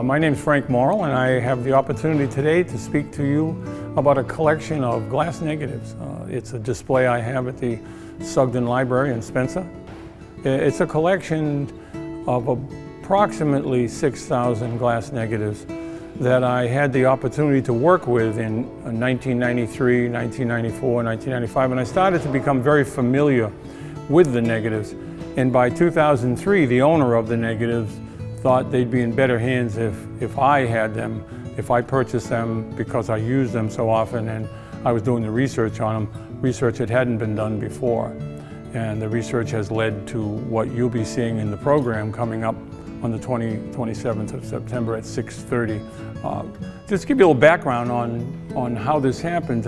My name is Frank Morrill, and I have the opportunity today to speak to you about a collection of glass negatives. It's a display I have at the Sugden Library in Spencer. It's a collection of approximately 6,000 glass negatives that I had the opportunity to work with in 1993, 1994, 1995, and I started to become very familiar with the negatives. And by 2003, the owner of the negatives thought they'd be in better hands if I had them, if I purchased them, because I used them so often and I was doing the research on them, research that hadn't been done before. And the research has led to what you'll be seeing in the program coming up on the 27th of September at 6:30. Just to give you a little background on how this happened.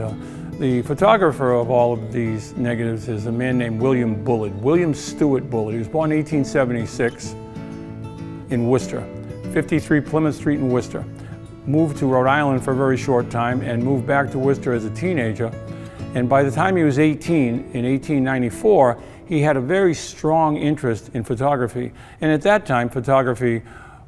The photographer of all of these negatives is a man named William Bullard, William Stewart Bullard. He was born in 1876 in Worcester, 53 Plymouth Street in Worcester. Moved to Rhode Island for a very short time and moved back to Worcester as a teenager. And by the time he was 18, in 1894, he had a very strong interest in photography. And at that time, photography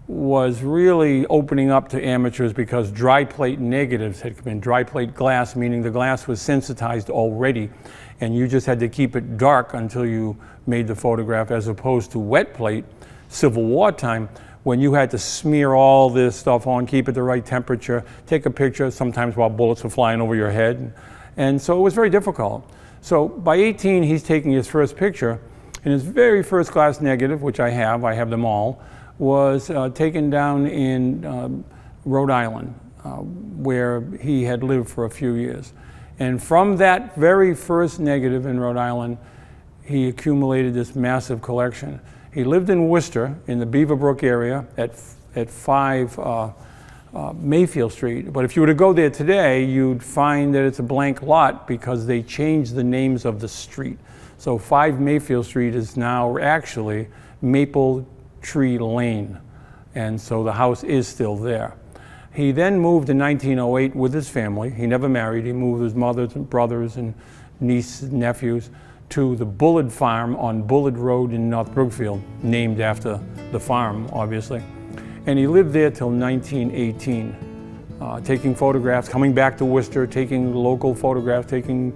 was really opening up to amateurs because dry plate negatives had come in. Dry plate glass, meaning the glass was sensitized already, and you just had to keep it dark until you made the photograph, as opposed to wet plate, Civil War time, when you had to smear all this stuff on, keep it the right temperature, take a picture, sometimes while bullets were flying over your head. And so it was very difficult. So by 18, he's taking his first picture, and his very first glass negative, which I have them all, was taken down in Rhode Island, where he had lived for a few years. And from that very first negative in Rhode Island, he accumulated this massive collection. He lived in Worcester, in the Beaverbrook area, at 5 Mayfield Street. But if you were to go there today, you'd find that it's a blank lot because they changed the names of the street. So 5 Mayfield Street is now actually Maple Tree Lane, and so the house is still there. He then moved in 1908 with his family. He never married. He moved with his mother and brothers and nieces and nephews to the Bullard farm on Bullard Road in North Brookfield, named after the farm, obviously. And he lived there till 1918, taking photographs, coming back to Worcester, taking local photographs, and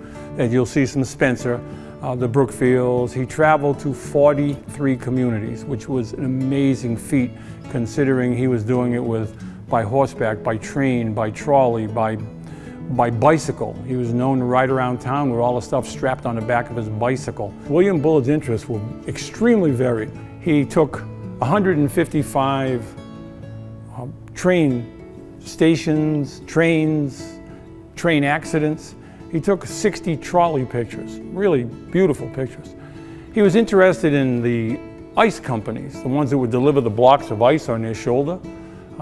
you'll see some Spencer, the Brookfields. He traveled to 43 communities, which was an amazing feat considering he was doing it by horseback, by train, by trolley, by bicycle. He was known to ride around town with all the stuff strapped on the back of his bicycle. William Bullard's interests were extremely varied. He took 155 train stations, trains, train accidents. He took 60 trolley pictures, really beautiful pictures. He was interested in the ice companies, the ones that would deliver the blocks of ice on their shoulder.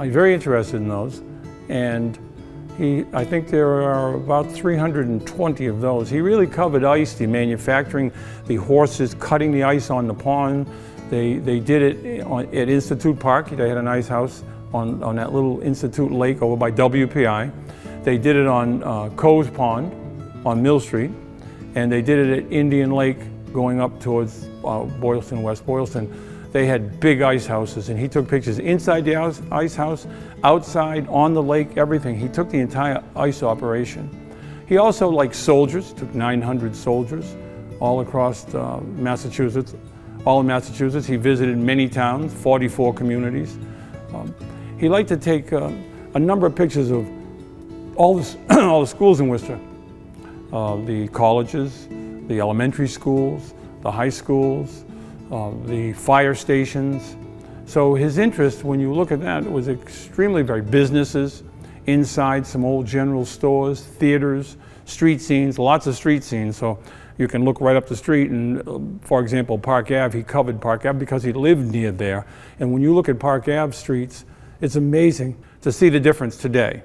He's very interested in those. And I think there are about 320 of those. He really covered ice, the manufacturing, the horses cutting the ice on the pond. They did it at Institute Park. They had an ice house on that little Institute Lake over by WPI. They did it on Coe's Pond on Mill Street, and they did it at Indian Lake going up towards Boylston, West Boylston. They had big ice houses, and he took pictures inside the ice house, outside, on the lake, everything. He took the entire ice operation. He also, like soldiers, took 900 soldiers all across Massachusetts, all in Massachusetts. He visited many towns, 44 communities. He liked to take a number of pictures of all the schools in Worcester, the colleges, the elementary schools, the high schools, the fire stations. So his interest, when you look at that, was extremely varied. Businesses, inside some old general stores, theaters, street scenes, lots of street scenes. So you can look right up the street and, for example, Park Ave, he covered Park Ave because he lived near there. And when you look at Park Ave streets, it's amazing to see the difference today.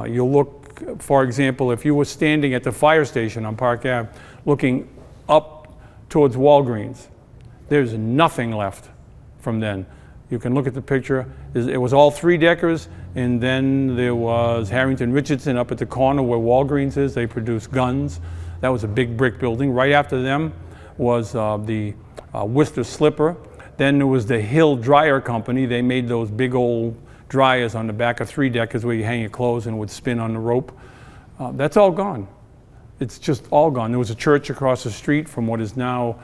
You'll look, for example, if you were standing at the fire station on Park Ave, looking up towards Walgreens, there's nothing left from then. You can look at the picture. It was all 3-deckers, and then there was Harrington Richardson up at the corner where Walgreens is. They produced guns. That was a big brick building. Right after them was the Worcester Slipper. Then there was the Hill Dryer Company. They made those big old dryers on the back of 3-deckers where you hang your clothes and it would spin on the rope. That's all gone. It's just all gone. There was a church across the street from what is now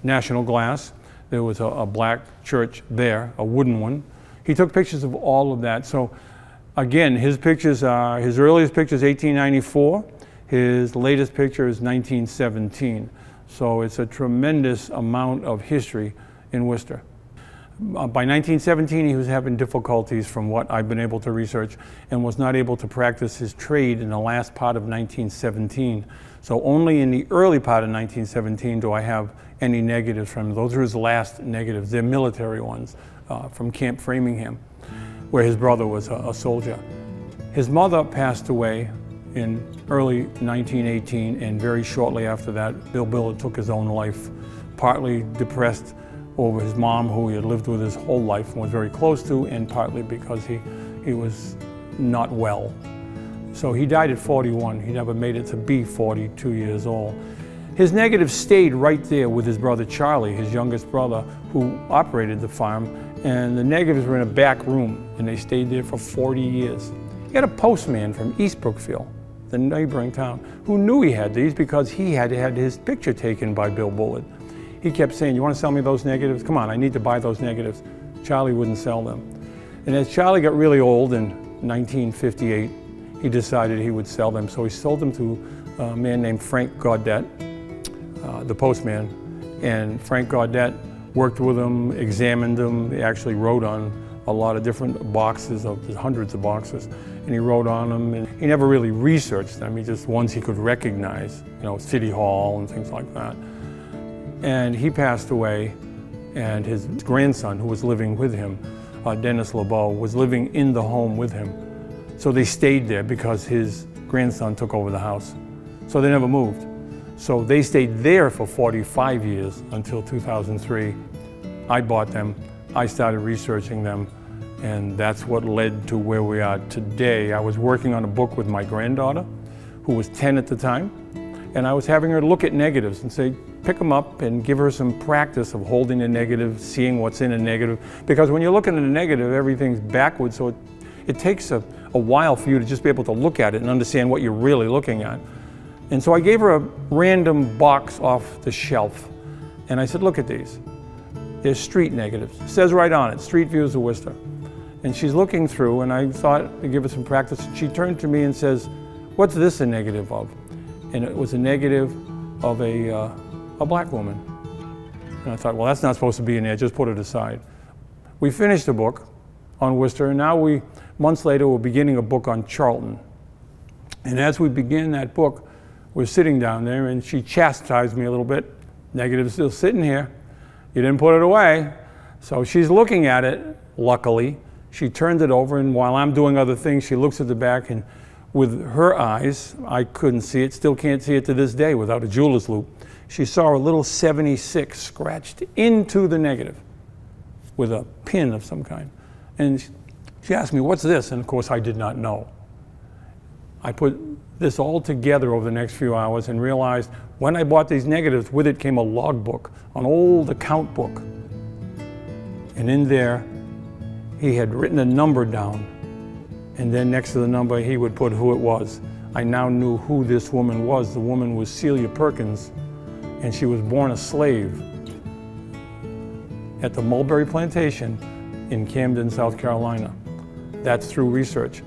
National Glass. There was a black church there, a wooden one. He took pictures of all of that. So again, his pictures are, his earliest picture is 1894. His latest picture is 1917. So it's a tremendous amount of history in Worcester. By 1917, he was having difficulties from what I've been able to research and was not able to practice his trade in the last part of 1917. So only in the early part of 1917 do I have any negatives from him. Those are his last negatives. They're military ones from Camp Framingham, where his brother was a soldier. His mother passed away in early 1918, and very shortly after that, Bill Bullard took his own life, partly depressed over his mom, who he had lived with his whole life and was very close to, and partly because he was not well. So he died at 41. He never made it to be 42 years old. His negatives stayed right there with his brother Charlie, his youngest brother, who operated the farm, and the negatives were in a back room, and they stayed there for 40 years. He had a postman from East Brookfield, the neighboring town, who knew he had these because he had had his picture taken by Bill Bullard. He kept saying, "You want to sell me those negatives? Come on, I need to buy those negatives." Charlie wouldn't sell them. And as Charlie got really old in 1958, he decided he would sell them. So he sold them to a man named Frank Gaudette, the postman. And Frank Gaudette worked with them, examined them. He actually wrote on a lot of different boxes, hundreds of boxes. And he wrote on them, and he never really researched them. He just ones he could recognize, City Hall and things like that. And he passed away, and his grandson, who was living with him, Dennis LeBeau, was living in the home with him. So they stayed there because his grandson took over the house. So they never moved. So they stayed there for 45 years until 2003. I bought them, I started researching them, and that's what led to where we are today. I was working on a book with my granddaughter, who was 10 at the time, and I was having her look at negatives and say, pick them up and give her some practice of holding a negative, seeing what's in a negative. Because when you're looking at a negative, everything's backwards, so it takes a while for you to just be able to look at it and understand what you're really looking at. And so I gave her a random box off the shelf, and I said, look at these. They're street negatives. It says right on it, Street Views of Worcester. And she's looking through, and I thought to give her some practice. She turned to me and says, what's this a negative of? And it was a negative of a black woman. And I thought, well, that's not supposed to be in there, just put it aside. We finished the book on Worcester, and now months later, we're beginning a book on Charlton. And as we begin that book, we're sitting down there, and she chastised me a little bit. Negative's still sitting here. You didn't put it away. So she's looking at it, luckily. She turned it over, and while I'm doing other things, she looks at the back, and with her eyes, I couldn't see it, still can't see it to this day without a jeweler's loupe. She saw a little 76 scratched into the negative with a pin of some kind. And she asked me, what's this? And of course, I did not know. I put this all together over the next few hours and realized when I bought these negatives, with it came a logbook, an old account book. And in there, he had written a number down. And then next to the number, he would put who it was. I now knew who this woman was. The woman was Celia Perkins, and she was born a slave at the Mulberry Plantation in Camden, South Carolina. That's through research.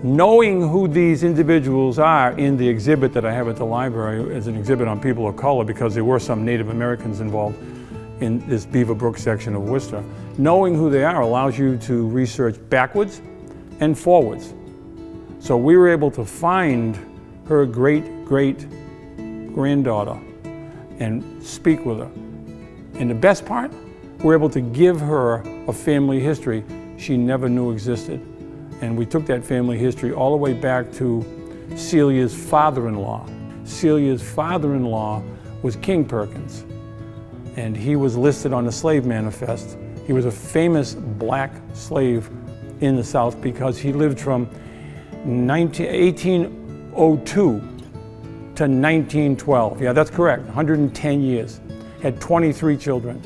Knowing who these individuals are in the exhibit that I have at the library as an exhibit on people of color, because there were some Native Americans involved in this Beaver Brook section of Worcester. Knowing who they are allows you to research backwards and forwards. So we were able to find her great-great-granddaughter and speak with her. And the best part, we're able to give her a family history she never knew existed. And we took that family history all the way back to Celia's father-in-law. Celia's father-in-law was King Perkins, and he was listed on the slave manifest. He was a famous black slave in the South because he lived from 1802 to 1912. Yeah, that's correct, 110 years. Had 23 children.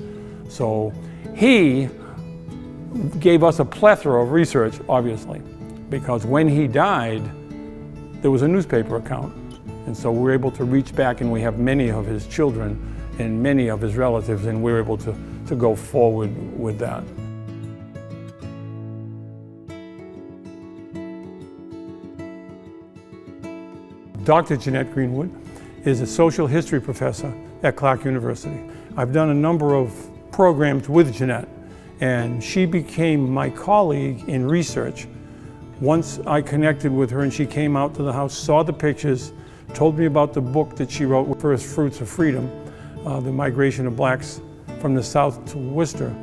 So he gave us a plethora of research, obviously, because when he died, there was a newspaper account. And so we were able to reach back, and we have many of his children and many of his relatives, and we were able to go forward with that. Dr. Jeanette Greenwood is a social history professor at Clark University. I've done a number of programs with Jeanette, and she became my colleague in research. Once I connected with her and she came out to the house, saw the pictures, told me about the book that she wrote, First Fruits of Freedom, the migration of blacks from the South to Worcester.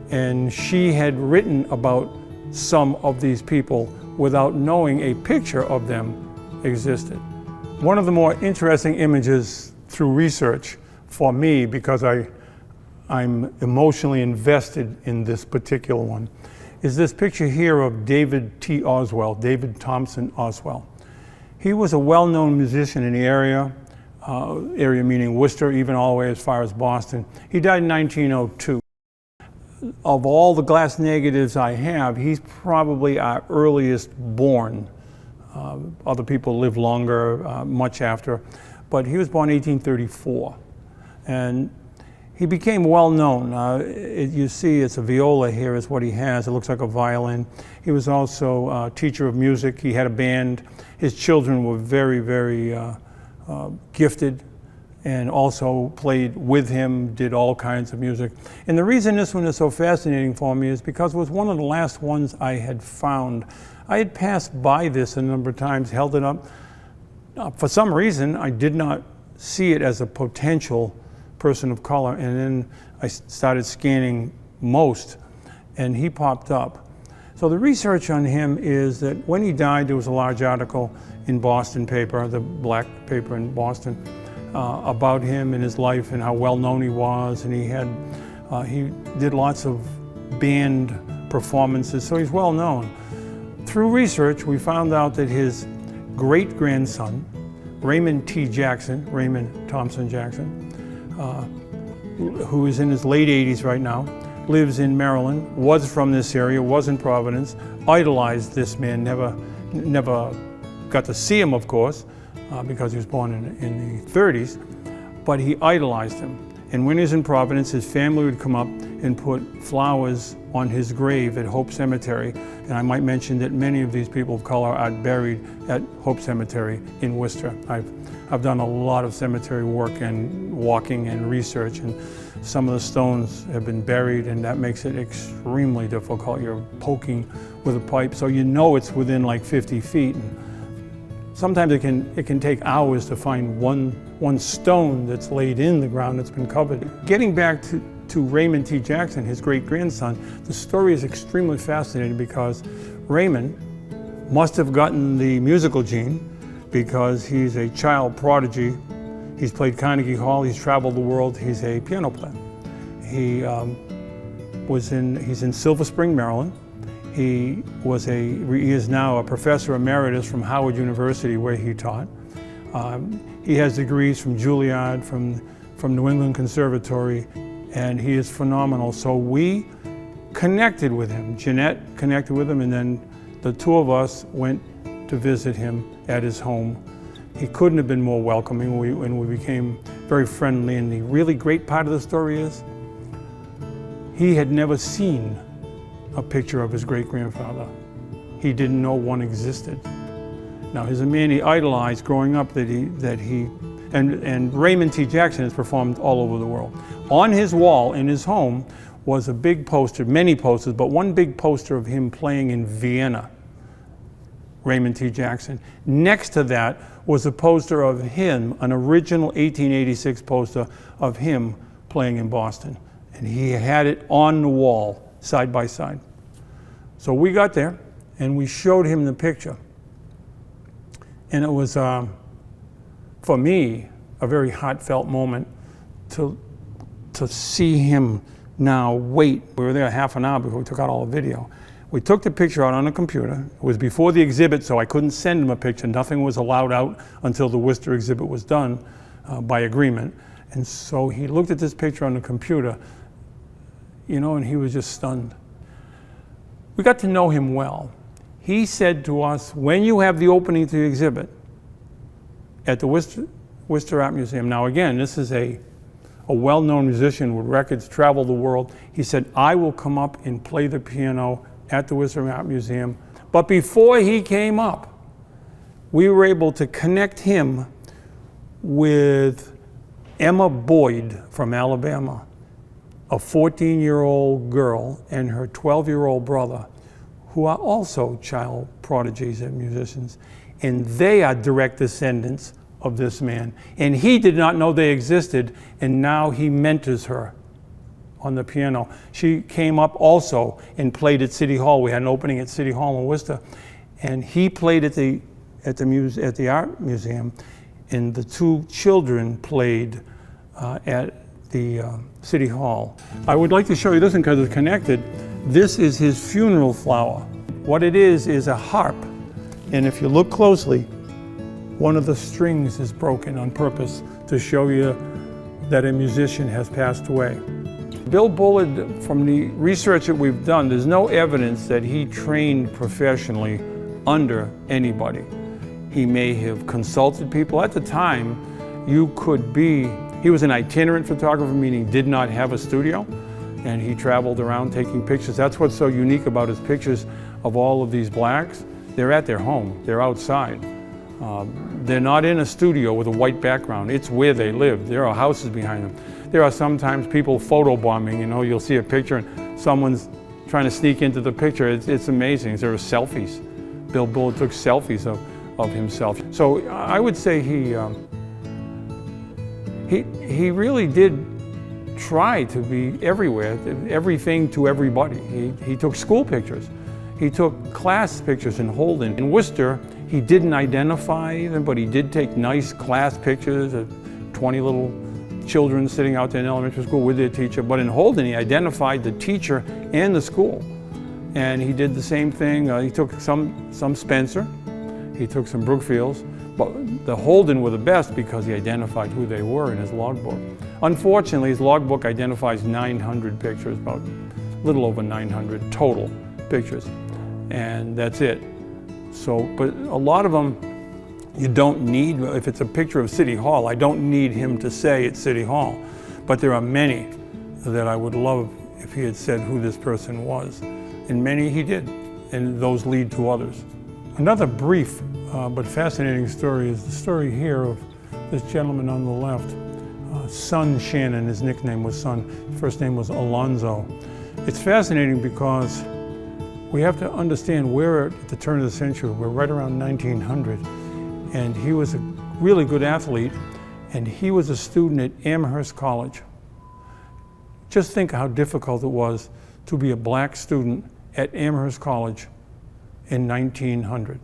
And she had written about some of these people without knowing a picture of them existed. One of the more interesting images through research for me, because I'm emotionally invested in this particular one, is this picture here of David T Oswell, David Thompson Oswell. He was a well-known musician in the area meaning Worcester, even all the way as far as Boston. He died in 1902. Of all the glass negatives I have, he's probably our earliest born. Other people live longer, much after, but he was born in 1834. And he became well known. You see it's a viola here is what he has. It looks like a violin. He was also a teacher of music. He had a band. His children were very, very gifted, and also played with him, did all kinds of music. And the reason this one is so fascinating for me is because it was one of the last ones I had found. I had passed by this a number of times, held it up. For some reason, I did not see it as a potential person of color, and then I started scanning most, and he popped up. So the research on him is that when he died, there was a large article in Boston paper, the black paper in Boston, about him and his life and how well known he was, and he did lots of band performances, so he's well known. Through research, we found out that his great-grandson, Raymond T Jackson, Raymond Thompson Jackson, who is in his late 80s right now, lives in Maryland, was from this area, was in Providence, idolized this man, never got to see him, of course, because he was born in the 30s, but he idolized him. And when he was in Providence, his family would come up and put flowers on his grave at Hope Cemetery. And I might mention that many of these people of color are buried at Hope Cemetery in Worcester. I've done a lot of cemetery work and walking and research, and some of the stones have been buried, and that makes it extremely difficult. You're poking with a pipe, so you know it's within like 50 feet. And sometimes it can take hours to find one stone that's laid in the ground that's been covered. Getting back to Raymond T Jackson, his great-grandson, the story is extremely fascinating because Raymond must have gotten the musical gene because he's a child prodigy. He's played Carnegie Hall, he's traveled the world, he's a piano player. He's in Silver Spring, Maryland. He is now a professor emeritus from Howard University, where he taught. He has degrees from Juilliard, from New England Conservatory, and he is phenomenal. So we connected with him. Jeanette connected with him, and then the two of us went to visit him at his home. He couldn't have been more welcoming, and we became very friendly. And the really great part of the story is he had never seen a picture of his great-grandfather. He didn't know one existed. Now, he's a man he idolized growing up and Raymond T Jackson has performed all over the world. On his wall in his home was a big poster, many posters, but one big poster of him playing in Vienna, Raymond T Jackson. Next to that was a poster of him, an original 1886 poster of him playing in Boston. And he had it on the wall, side by side. So we got there and we showed him the picture. And it was, for me, a very heartfelt moment to see him now wait. We were there half an hour before we took out all the video. We took the picture out on a computer. It was before the exhibit, so I couldn't send him a picture. Nothing was allowed out until the Worcester exhibit was done by agreement. And so he looked at this picture on the computer, and he was just stunned. We got to know him well. He said to us, when you have the opening to the exhibit at the Worcester Art Museum, now again, this is a well-known musician with records, traveled the world. He said, I will come up and play the piano at the Worcester Art Museum. But before he came up, we were able to connect him with Emma Boyd from Alabama, a 14-year-old girl and her 12-year-old brother, who are also child prodigies and musicians. And they are direct descendants of this man. And he did not know they existed, and now he mentors her on the piano. She came up also and played at City Hall. We had an opening at City Hall in Worcester, and he played at the Art Museum, and the two children played at the City Hall. I would like to show you this one because it's connected. This is his funeral flower. What it is a harp, and if you look closely, one of the strings is broken on purpose to show you that a musician has passed away. Bill Bullard, from the research that we've done, there's no evidence that he trained professionally under anybody. He may have consulted people. At the time, he was an itinerant photographer, meaning did not have a studio, and he traveled around taking pictures. That's what's so unique about his pictures of all of these blacks. They're at their home, they're outside. They're not in a studio with a white background. It's where they live. There are houses behind them. There are sometimes people photobombing, you'll see a picture and someone's trying to sneak into the picture. It's amazing. There are selfies. Bill Bullard took selfies of himself. So I would say he really did try to be everywhere, everything to everybody. He took school pictures. He took class pictures in Holden. In Worcester, he didn't identify them, but he did take nice class pictures of 20 little children sitting out there in elementary school with their teacher. But in Holden, he identified the teacher and the school. And he did the same thing. He took some Spencer, he took some Brookfields, but the Holden were the best because he identified who they were in his logbook. Unfortunately, his logbook identifies 900 pictures, about a little over 900 total pictures, and that's it. So, but a lot of them, you don't need, if it's a picture of City Hall, I don't need him to say it's City Hall. But there are many that I would love if he had said who this person was. And many he did, and those lead to others. Another brief but fascinating story is the story here of this gentleman on the left. Son Shannon, his nickname was Son, first name was Alonzo. It's fascinating because we have to understand we're at the turn of the century. We're right around 1900. And he was a really good athlete, and he was a student at Amherst College. Just think how difficult it was to be a black student at Amherst College in 1900.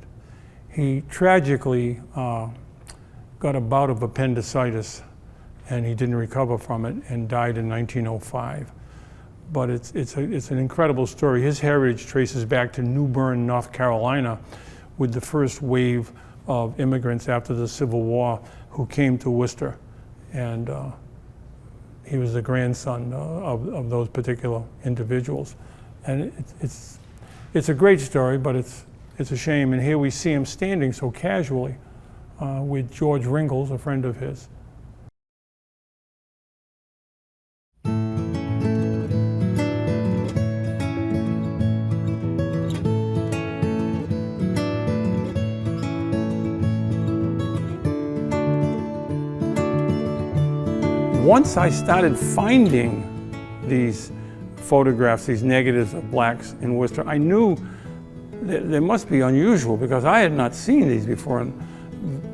He tragically got a bout of appendicitis, and he didn't recover from it and died in 1905. But it's an incredible story. His heritage traces back to New Bern, North Carolina, with the first wave of immigrants after the Civil War who came to Worcester. And he was the grandson of those particular individuals. And it's a great story, but it's a shame. And here we see him standing so casually with George Ringles, a friend of his. Once I started finding these photographs, these negatives of blacks in Worcester, I knew that they must be unusual because I had not seen these before. And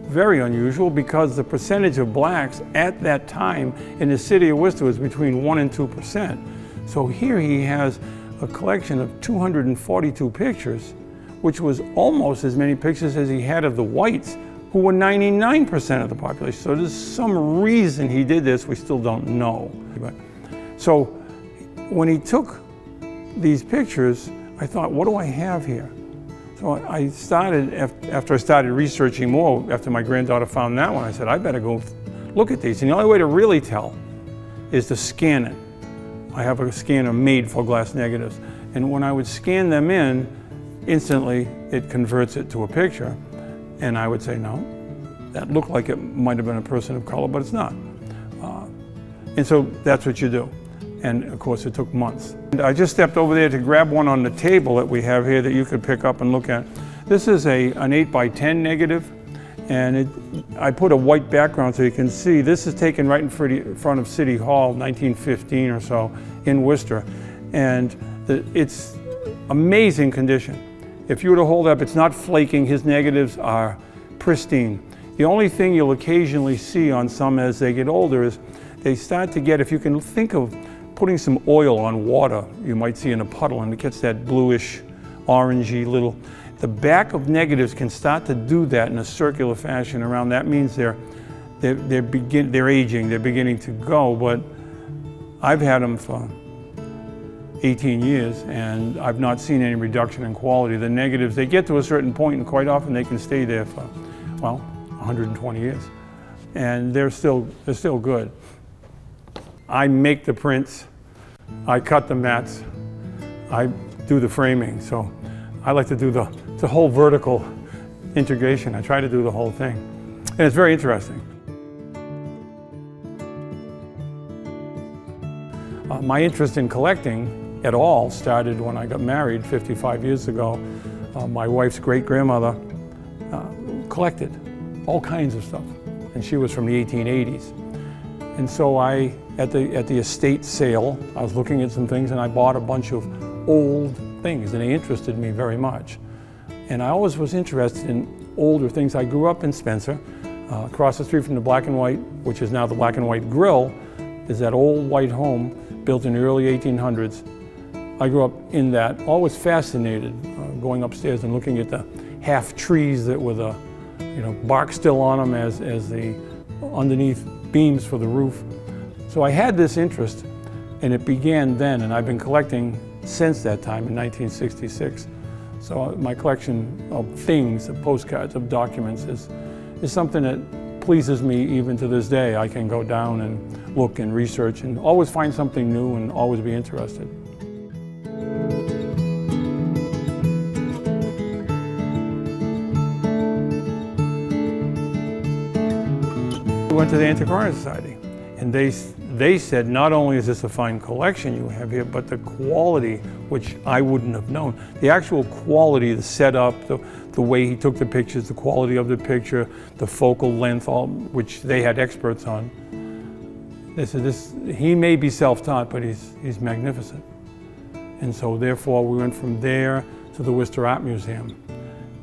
very unusual because the percentage of blacks at that time in the city of Worcester was between 1% and 2%. So here he has a collection of 242 pictures, which was almost as many pictures as he had of the whites, who were 99% of the population. So there's some reason he did this, we still don't know. So when he took these pictures, I thought, what do I have here? So I started, after I started researching more, after my granddaughter found that one, I said, I better go look at these. And the only way to really tell is to scan it. I have a scanner made for glass negatives. And when I would scan them in, instantly it converts it to a picture. And I would say, no, that looked like it might have been a person of color, but it's not. And so that's what you do. And of course it took months. And I just stepped over there to grab one on the table that we have here that you could pick up and look at. This is an 8x10 negative, and I put a white background so you can see. This is taken right in front of City Hall, 1915 or so, in Worcester. And it's amazing condition. If you were to hold up, it's not flaking. His negatives are pristine. The only thing you'll occasionally see on some as they get older is they start to get, if you can think of putting some oil on water, you might see in a puddle, and it gets that bluish, orangey little. The back of negatives can start to do that in a circular fashion around. That means they're aging, they're beginning to go, but I've had them for 18 years and I've not seen any reduction in quality. The negatives, they get to a certain point and quite often they can stay there for, well, 120 years. And they're still good. I make the prints, I cut the mats, I do the framing, so I like to do the whole vertical integration. I try to do the whole thing. And it's very interesting. My interest in collecting at all started when I got married 55 years ago. My wife's great-grandmother collected all kinds of stuff, and she was from the 1880s. And so at the estate sale, I was looking at some things and I bought a bunch of old things, and they interested me very much. And I always was interested in older things. I grew up in Spencer. Across the street from the Black and White, which is now the Black and White Grill, is that old white home built in the early 1800s. I grew up in that, always fascinated, going upstairs and looking at the half trees that with a bark still on them as the underneath beams for the roof. So I had this interest, and it began then, and I've been collecting since that time in 1966. So my collection of things, of postcards, of documents is something that pleases me even to this day. I can go down and look and research and always find something new and always be interested. We went to the Antiquarian Society, and they said, not only is this a fine collection you have here, but the quality, which I wouldn't have known. The actual quality, the setup, the way he took the pictures, the quality of the picture, the focal length, all which they had experts on. They said, he may be self-taught, but he's magnificent. And so therefore we went from there to the Worcester Art Museum.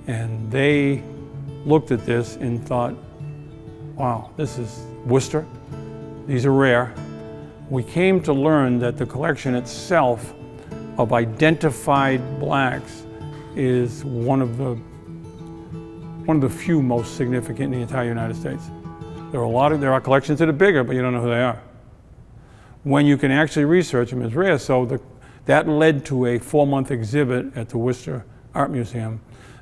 And they looked at this and thought, wow, this is Worcester. These are rare. We came to learn that the collection itself of identified blacks is one of the few most significant in the entire United States. There are collections that are bigger, but you don't know who they are. When you can actually research them, it's rare. So that led to a 4-month exhibit at the Worcester Art Museum.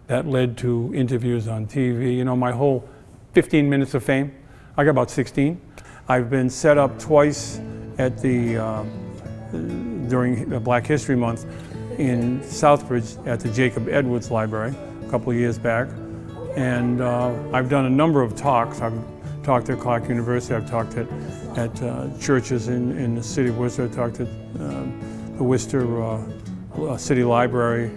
That led to interviews on TV. My whole 15 minutes of fame, I got about 16. I've been set up twice at during Black History Month in Southbridge at the Jacob Edwards Library a couple of years back. And I've done a number of talks. I've talked at Clark University, I've talked at churches in the city of Worcester, I've talked at the Worcester City Library,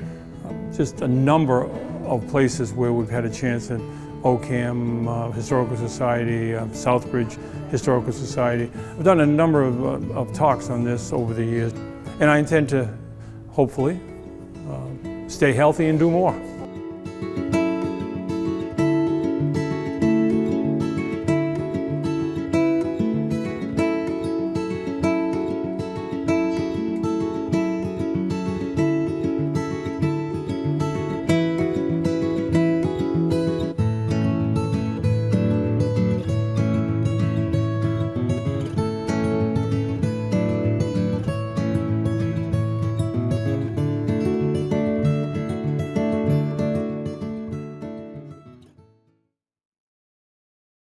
just a number of places where we've had a chance at Oakham Historical Society, Southbridge Historical Society. I've done a number of talks on this over the years, and I intend to, hopefully, stay healthy and do more.